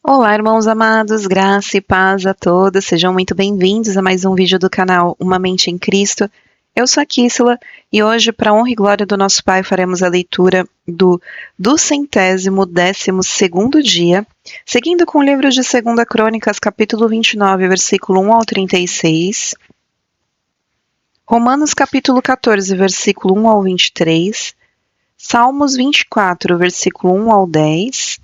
Olá, irmãos amados, graça e paz a todos, sejam muito bem-vindos a mais um vídeo do canal Uma Mente em Cristo. Eu sou a Kíssila e hoje, para a honra e glória do nosso Pai, faremos a leitura do 212º dia, seguindo com o livro de 2 Crônicas, capítulo 29, versículo 1 ao 36, Romanos capítulo 14, versículo 1 ao 23, Salmos 24, versículo 1 ao 10,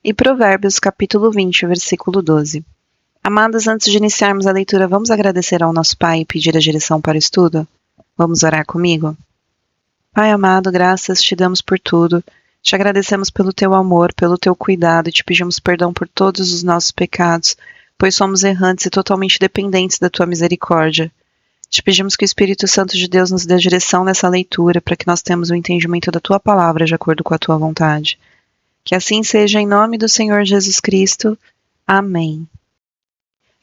e Provérbios capítulo 20, versículo 12. Amados, antes de iniciarmos a leitura, vamos agradecer ao nosso Pai e pedir a direção para o estudo? Vamos orar comigo? Pai amado, graças te damos por tudo. Te agradecemos pelo teu amor, pelo teu cuidado e te pedimos perdão por todos os nossos pecados, pois somos errantes e totalmente dependentes da tua misericórdia. Te pedimos que o Espírito Santo de Deus nos dê direção nessa leitura, para que nós tenhamos o entendimento da tua palavra de acordo com a tua vontade. Que assim seja em nome do Senhor Jesus Cristo. Amém.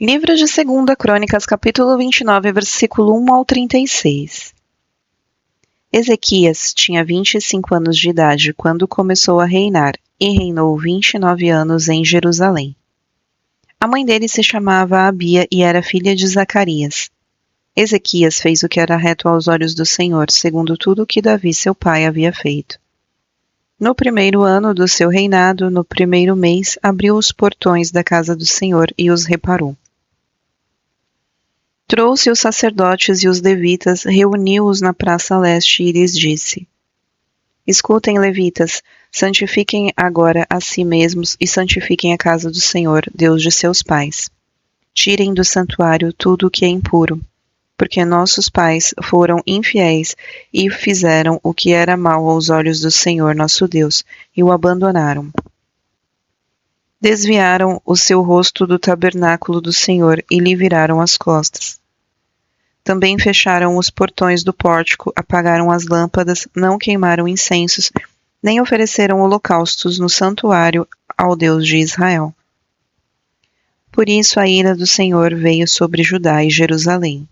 Livro de 2 Crônicas, capítulo 29, versículo 1 ao 36. Ezequias tinha 25 anos de idade quando começou a reinar e reinou 29 anos em Jerusalém. A mãe dele se chamava Abia e era filha de Zacarias. Ezequias fez o que era reto aos olhos do Senhor, segundo tudo o que Davi seu pai havia feito. No primeiro ano do seu reinado, no primeiro mês, abriu os portões da casa do Senhor e os reparou. Trouxe os sacerdotes e os levitas, reuniu-os na praça leste e lhes disse: Escutem, levitas, santifiquem agora a si mesmos e santifiquem a casa do Senhor, Deus de seus pais. Tirem do santuário tudo o que é impuro, porque nossos pais foram infiéis e fizeram o que era mal aos olhos do Senhor nosso Deus, e o abandonaram. Desviaram o seu rosto do tabernáculo do Senhor e lhe viraram as costas. Também fecharam os portões do pórtico, apagaram as lâmpadas, não queimaram incensos, nem ofereceram holocaustos no santuário ao Deus de Israel. Por isso a ira do Senhor veio sobre Judá e Jerusalém.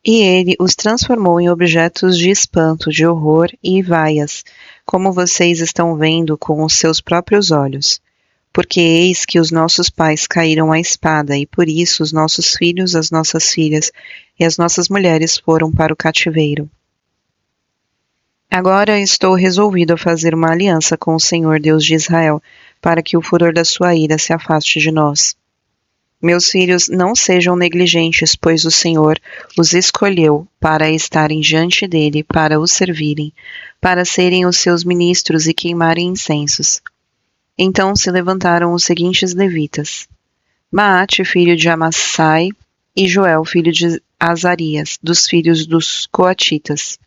E ele os transformou em objetos de espanto, de horror e vaias, como vocês estão vendo com os seus próprios olhos. Porque eis que os nossos pais caíram à espada, e por isso os nossos filhos, as nossas filhas e as nossas mulheres foram para o cativeiro. Agora estou resolvido a fazer uma aliança com o Senhor Deus de Israel, para que o furor da sua ira se afaste de nós. Meus filhos, não sejam negligentes, pois o Senhor os escolheu para estarem diante dele, para o servirem, para serem os seus ministros e queimarem incensos. Então se levantaram os seguintes levitas: Maate, filho de Amassai, e Joel, filho de Azarias, dos filhos dos coatitas.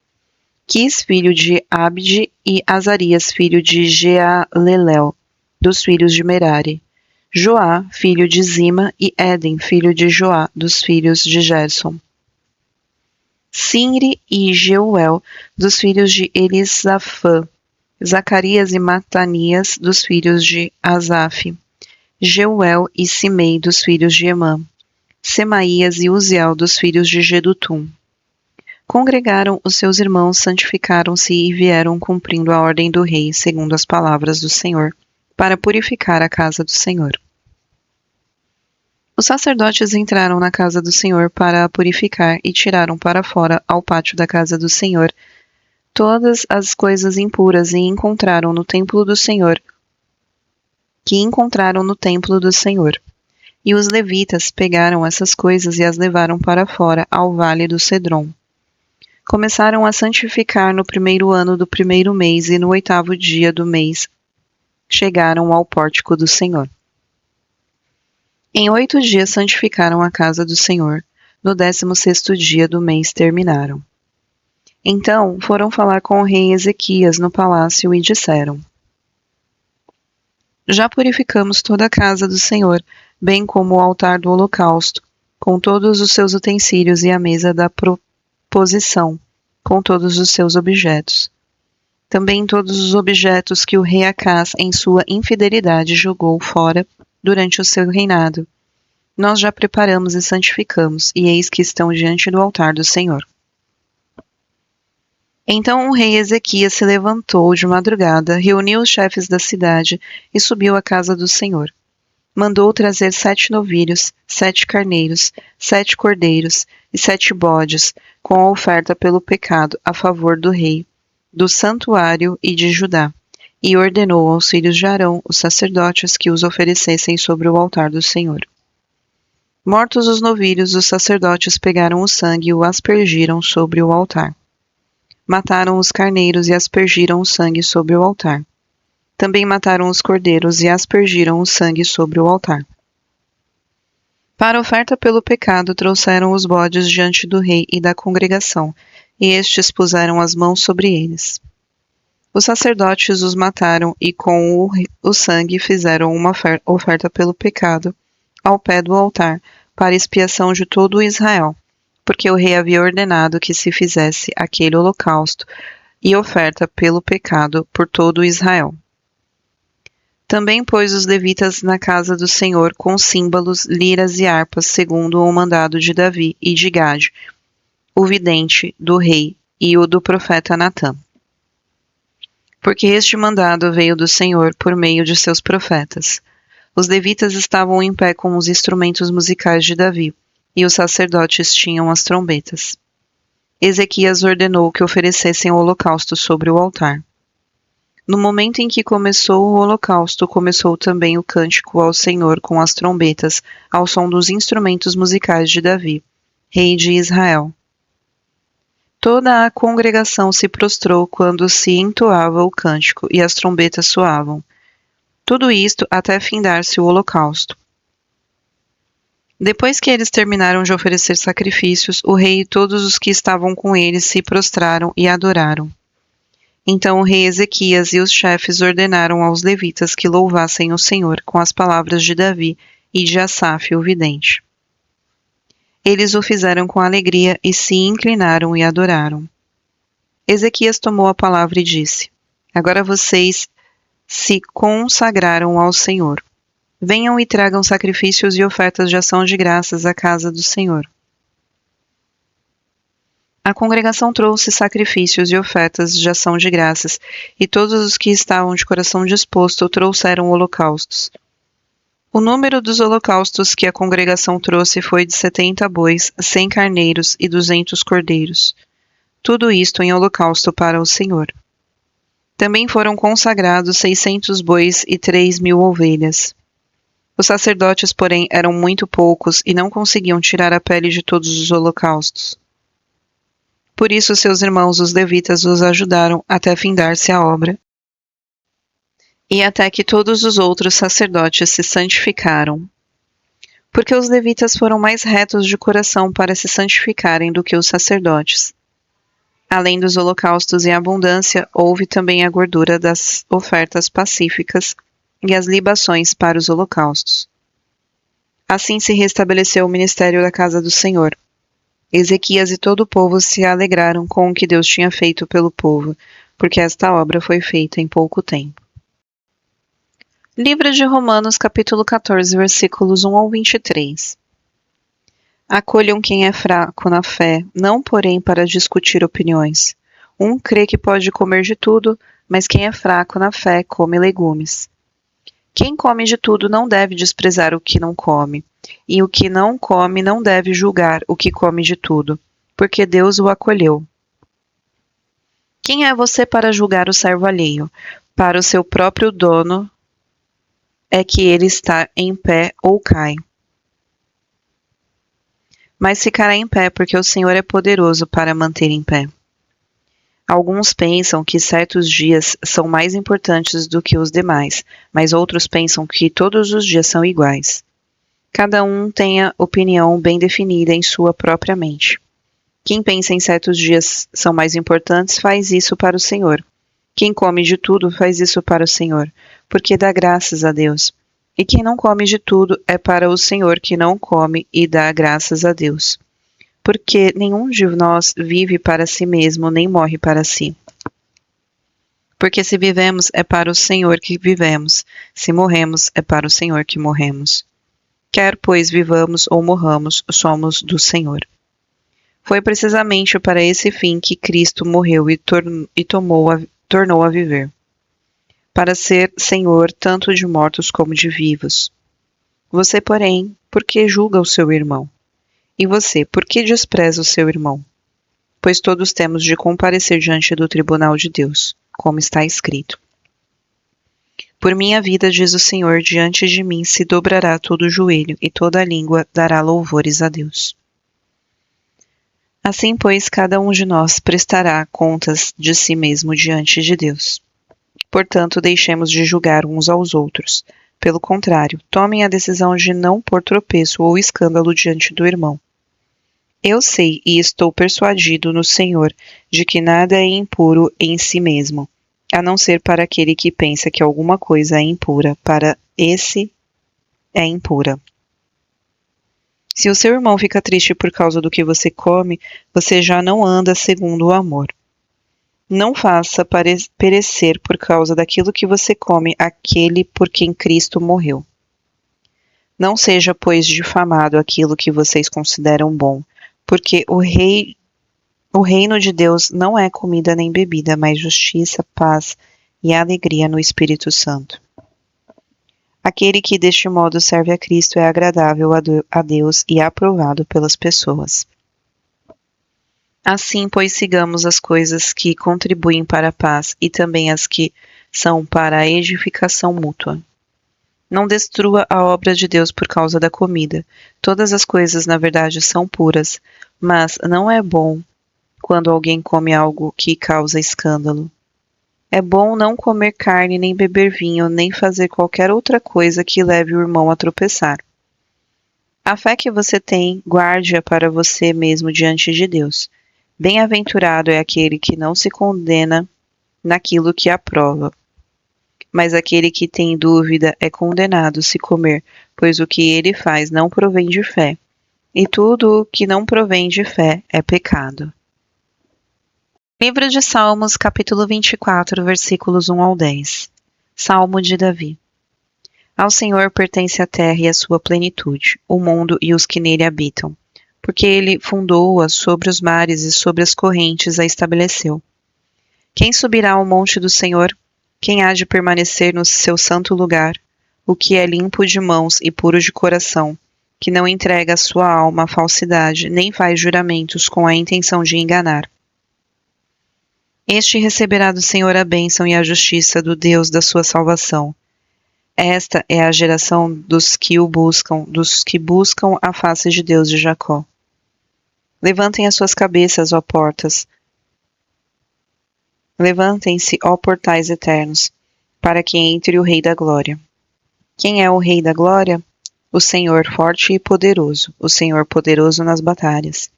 Quis, filho de Abde, e Azarias, filho de Jealelel, dos filhos de Merari. Joá, filho de Zima, e Éden, filho de Joá, dos filhos de Gerson. Sinri e Jeuel, dos filhos de Elisafã. Zacarias e Matanias, dos filhos de Asaf. Jeuel e Simei, dos filhos de Emã. Semaías e Uziel, dos filhos de Jedutum. Congregaram os seus irmãos, santificaram-se e vieram cumprindo a ordem do rei, segundo as palavras do Senhor, para purificar a casa do Senhor. Os sacerdotes entraram na casa do Senhor para a purificar e tiraram para fora, ao pátio da casa do Senhor, todas as coisas impuras e encontraram no templo do Senhor, E os levitas pegaram essas coisas e as levaram para fora, ao vale do Cedron. Começaram a santificar no primeiro ano do primeiro mês e no 8º dia do mês chegaram ao pórtico do Senhor. Em 8 dias santificaram a casa do Senhor, no 16º dia do mês terminaram. Então foram falar com o rei Ezequias no palácio e disseram: Já purificamos toda a casa do Senhor, bem como o altar do holocausto, com todos os seus utensílios e a mesa da proposição, com todos os seus objetos. Também todos os objetos que o rei Acás, em sua infidelidade, jogou fora durante o seu reinado. Nós já preparamos e santificamos, e eis que estão diante do altar do Senhor. Então o rei Ezequias se levantou de madrugada, reuniu os chefes da cidade e subiu à casa do Senhor. Mandou trazer 7 novilhos, 7 carneiros, 7 cordeiros e 7 bodes, com a oferta pelo pecado a favor do rei, do santuário e de Judá, e ordenou aos filhos de Arão, os sacerdotes, que os oferecessem sobre o altar do Senhor. Mortos os novilhos, os sacerdotes pegaram o sangue e o aspergiram sobre o altar. Mataram os carneiros e aspergiram o sangue sobre o altar. Também mataram os cordeiros e aspergiram o sangue sobre o altar. Para a oferta pelo pecado, trouxeram os bodes diante do rei e da congregação, e estes puseram as mãos sobre eles. Os sacerdotes os mataram e com o sangue fizeram uma oferta pelo pecado ao pé do altar, para expiação de todo o Israel, porque o rei havia ordenado que se fizesse aquele holocausto e oferta pelo pecado por todo o Israel. Também pôs os levitas na casa do Senhor com símbolos, liras e harpas, segundo o mandado de Davi e de Gade, o vidente do rei, e o do profeta Natã. Porque este mandado veio do Senhor por meio de seus profetas. Os levitas estavam em pé com os instrumentos musicais de Davi, e os sacerdotes tinham as trombetas. Ezequias ordenou que oferecessem o holocausto sobre o altar. No momento em que começou o holocausto, começou também o cântico ao Senhor com as trombetas, ao som dos instrumentos musicais de Davi, rei de Israel. Toda a congregação se prostrou quando se entoava o cântico e as trombetas soavam. Tudo isto até findar-se o holocausto. Depois que eles terminaram de oferecer sacrifícios, o rei e todos os que estavam com ele se prostraram e adoraram. Então o rei Ezequias e os chefes ordenaram aos levitas que louvassem o Senhor com as palavras de Davi e de Asaf, o vidente. Eles o fizeram com alegria e se inclinaram e adoraram. Ezequias tomou a palavra e disse: Agora vocês se consagraram ao Senhor. Venham e tragam sacrifícios e ofertas de ação de graças à casa do Senhor. A congregação trouxe sacrifícios e ofertas de ação de graças, e todos os que estavam de coração disposto trouxeram holocaustos. O número dos holocaustos que a congregação trouxe foi de 70 bois, 100 carneiros e 200 cordeiros. Tudo isto em holocausto para o Senhor. Também foram consagrados 600 bois e 3.000 ovelhas. Os sacerdotes, porém, eram muito poucos e não conseguiam tirar a pele de todos os holocaustos. Por isso seus irmãos, os levitas, os ajudaram até findar-se a obra, e até que todos os outros sacerdotes se santificaram. Porque os levitas foram mais retos de coração para se santificarem do que os sacerdotes. Além dos holocaustos em abundância, houve também a gordura das ofertas pacíficas e as libações para os holocaustos. Assim se restabeleceu o ministério da casa do Senhor. Ezequias e todo o povo se alegraram com o que Deus tinha feito pelo povo, porque esta obra foi feita em pouco tempo. Livro de Romanos, capítulo 14, versículos 1 ao 23. Acolham quem é fraco na fé, não porém para discutir opiniões. Um crê que pode comer de tudo, mas quem é fraco na fé come legumes. Quem come de tudo não deve desprezar o que não come, e o que não come não deve julgar o que come de tudo, porque Deus o acolheu. Quem é você para julgar o servo alheio? Para o seu próprio dono é que ele está em pé ou cai. Mas ficará em pé, porque o Senhor é poderoso para manter em pé. Alguns pensam que certos dias são mais importantes do que os demais, mas outros pensam que todos os dias são iguais. Cada um tem a opinião bem definida em sua própria mente. Quem pensa em certos dias são mais importantes faz isso para o Senhor. Quem come de tudo faz isso para o Senhor, porque dá graças a Deus. E quem não come de tudo é para o Senhor que não come e dá graças a Deus. Porque nenhum de nós vive para si mesmo, nem morre para si. Porque se vivemos, é para o Senhor que vivemos. Se morremos, é para o Senhor que morremos. Quer, pois, vivamos ou morramos, somos do Senhor. Foi precisamente para esse fim que Cristo morreu e tornou a viver, para ser Senhor tanto de mortos como de vivos. Você, porém, por que julga o seu irmão? E você, por que despreza o seu irmão? Pois todos temos de comparecer diante do tribunal de Deus, como está escrito. Por minha vida, diz o Senhor, diante de mim se dobrará todo o joelho e toda a língua dará louvores a Deus. Assim, pois, cada um de nós prestará contas de si mesmo diante de Deus. Portanto, deixemos de julgar uns aos outros. Pelo contrário, tomem a decisão de não pôr tropeço ou escândalo diante do irmão. Eu sei e estou persuadido no Senhor de que nada é impuro em si mesmo, a não ser para aquele que pensa que alguma coisa é impura, para esse é impura. Se o seu irmão fica triste por causa do que você come, você já não anda segundo o amor. Não faça perecer por causa daquilo que você come aquele por quem Cristo morreu. Não seja, pois, difamado aquilo que vocês consideram bom, porque o reino de Deus não é comida nem bebida, mas justiça, paz e alegria no Espírito Santo. Aquele que deste modo serve a Cristo é agradável a Deus e aprovado pelas pessoas. Assim, pois, sigamos as coisas que contribuem para a paz e também as que são para a edificação mútua. Não destrua a obra de Deus por causa da comida. Todas as coisas, na verdade, são puras, mas não é bom quando alguém come algo que causa escândalo. É bom não comer carne, nem beber vinho, nem fazer qualquer outra coisa que leve o irmão a tropeçar. A fé que você tem, guarde-a para você mesmo diante de Deus. Bem-aventurado é aquele que não se condena naquilo que aprova. Mas aquele que tem dúvida é condenado se comer, pois o que ele faz não provém de fé. E tudo o que não provém de fé é pecado. Livro de Salmos, capítulo 24, versículos 1 ao 10. Salmo de Davi. Ao Senhor pertence a terra e a sua plenitude, o mundo e os que nele habitam, porque ele fundou-a sobre os mares e sobre as correntes a estabeleceu. Quem subirá ao monte do Senhor? Quem há de permanecer no seu santo lugar? O que é limpo de mãos e puro de coração, que não entrega a sua alma à falsidade, nem faz juramentos com a intenção de enganar. Este receberá do Senhor a bênção e a justiça do Deus da sua salvação. Esta é a geração dos que o buscam, dos que buscam a face de Deus de Jacó. Levantem as suas cabeças, ó portas. Levantem-se, ó portais eternos, para que entre o Rei da Glória. Quem é o Rei da Glória? O Senhor forte e poderoso, o Senhor poderoso nas batalhas.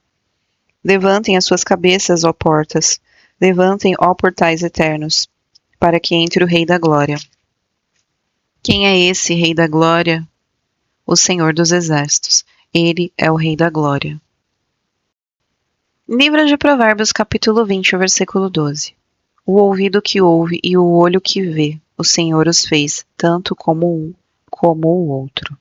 Levantem as suas cabeças, ó portas. Levantem, ó portais eternos, para que entre o Rei da Glória. Quem é esse Rei da Glória? O Senhor dos Exércitos. Ele é o Rei da Glória. Livro de Provérbios, capítulo 20, versículo 12. O ouvido que ouve e o olho que vê, o Senhor os fez, tanto como um como o outro.